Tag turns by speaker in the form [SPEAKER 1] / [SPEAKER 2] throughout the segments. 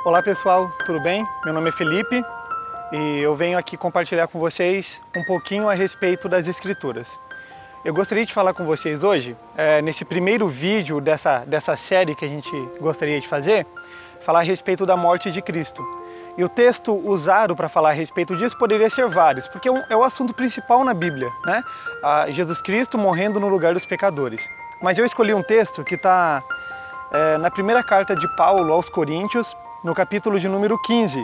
[SPEAKER 1] Olá pessoal, tudo bem? Meu nome é Felipe e eu venho aqui compartilhar com vocês um pouquinho a respeito das Escrituras. Eu gostaria de falar com vocês hoje, nesse primeiro vídeo dessa série que a gente gostaria de fazer, falar a respeito da morte de Cristo. E o texto usado para falar a respeito disso poderia ser vários, porque é o assunto principal na Bíblia, né? Jesus Cristo morrendo no lugar dos pecadores. Mas eu escolhi um texto que está na primeira carta de Paulo aos Coríntios, no capítulo de número 15.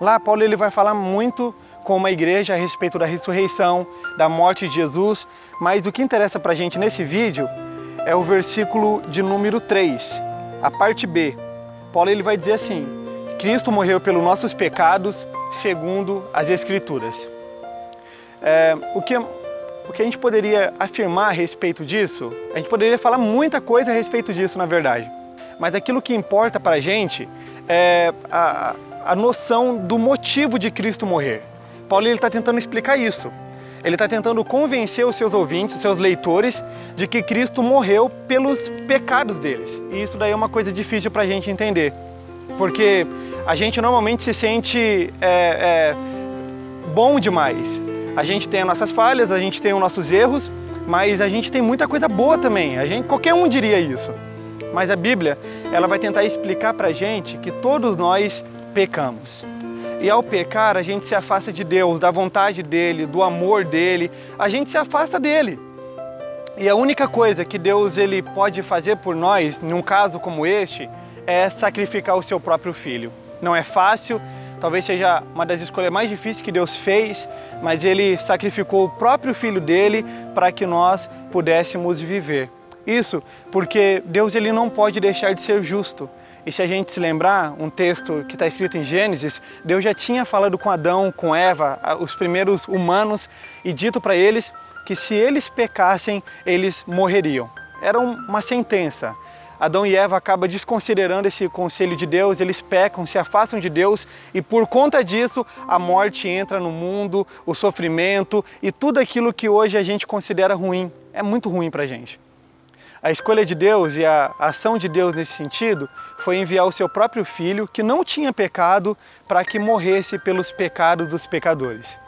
[SPEAKER 1] Lá Paulo ele vai falar muito com uma igreja a respeito da ressurreição, da morte de Jesus, mas o que interessa para a gente nesse vídeo é o versículo de número 3, a parte B. Paulo ele vai dizer assim: Cristo morreu pelos nossos pecados segundo as Escrituras. O que a gente poderia afirmar a respeito disso? A gente poderia falar muita coisa a respeito disso, na verdade. Mas aquilo que importa para a gente é a noção do motivo de Cristo morrer. Paulo está tentando explicar isso. Ele está tentando convencer os seus ouvintes, os seus leitores, de que Cristo morreu pelos pecados deles. E isso daí é uma coisa difícil para a gente entender. Porque a gente normalmente se sente bom demais. A gente tem as nossas falhas, a gente tem os nossos erros, mas a gente tem muita coisa boa também. Qualquer um diria isso. Mas a Bíblia, ela vai tentar explicar para a gente que todos nós pecamos. E ao pecar, a gente se afasta de Deus, da vontade dEle, do amor dEle, a gente se afasta dEle. E a única coisa que Deus ele pode fazer por nós, num caso como este, é sacrificar o seu próprio Filho. Não é fácil, talvez seja uma das escolhas mais difíceis que Deus fez, mas Ele sacrificou o próprio Filho dEle para que nós pudéssemos viver. Isso porque Deus ele não pode deixar de ser justo. E se a gente se lembrar, um texto que está escrito em Gênesis, Deus já tinha falado com Adão, com Eva, os primeiros humanos, e dito para eles que se eles pecassem, eles morreriam. Era uma sentença. Adão e Eva acabam desconsiderando esse conselho de Deus, eles pecam, se afastam de Deus e por conta disso a morte entra no mundo, o sofrimento e tudo aquilo que hoje a gente considera ruim. É muito ruim para a gente. A escolha de Deus e a ação de Deus nesse sentido foi enviar o seu próprio Filho, que não tinha pecado, para que morresse pelos pecados dos pecadores.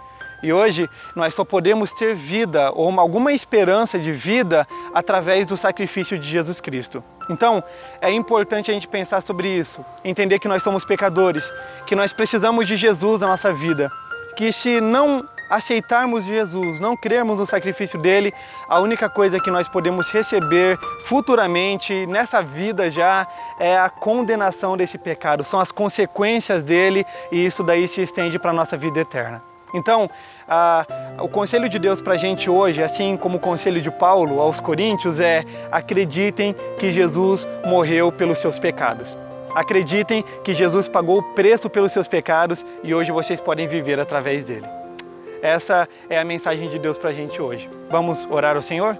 [SPEAKER 1] E hoje nós só podemos ter vida ou alguma esperança de vida através do sacrifício de Jesus Cristo. Então é importante a gente pensar sobre isso, entender que nós somos pecadores, que nós precisamos de Jesus na nossa vida, que se não aceitarmos Jesus, não crermos no sacrifício dele, a única coisa que nós podemos receber futuramente, nessa vida já, é a condenação desse pecado, são as consequências dele e isso daí se estende para a nossa vida eterna. Então, o conselho de Deus para a gente hoje, assim como o conselho de Paulo aos Coríntios, é: acreditem que Jesus morreu pelos seus pecados. Acreditem que Jesus pagou o preço pelos seus pecados e hoje vocês podem viver através dele. Essa é a mensagem de Deus para a gente hoje. Vamos orar ao Senhor?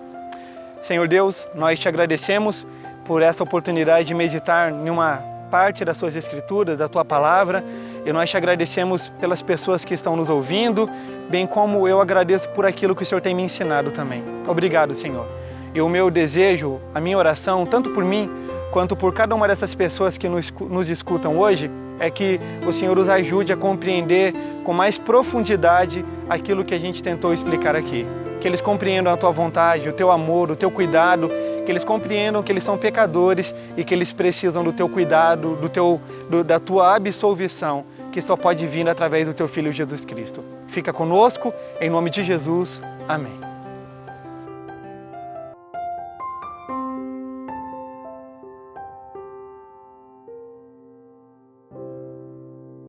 [SPEAKER 1] Senhor Deus, nós te agradecemos por essa oportunidade de meditar em uma parte das suas escrituras, da tua palavra, e nós te agradecemos pelas pessoas que estão nos ouvindo, bem como eu agradeço por aquilo que o Senhor tem me ensinado também. Obrigado, Senhor. E o meu desejo, a minha oração, tanto por mim, quanto por cada uma dessas pessoas que nos escutam hoje, é que o Senhor os ajude a compreender com mais profundidade aquilo que a gente tentou explicar aqui. Que eles compreendam a tua vontade, o teu amor, o teu cuidado, que eles compreendam que eles são pecadores e que eles precisam do teu cuidado, da tua absolvição, que só pode vir através do teu Filho Jesus Cristo. Fica conosco, em nome de Jesus. Amém.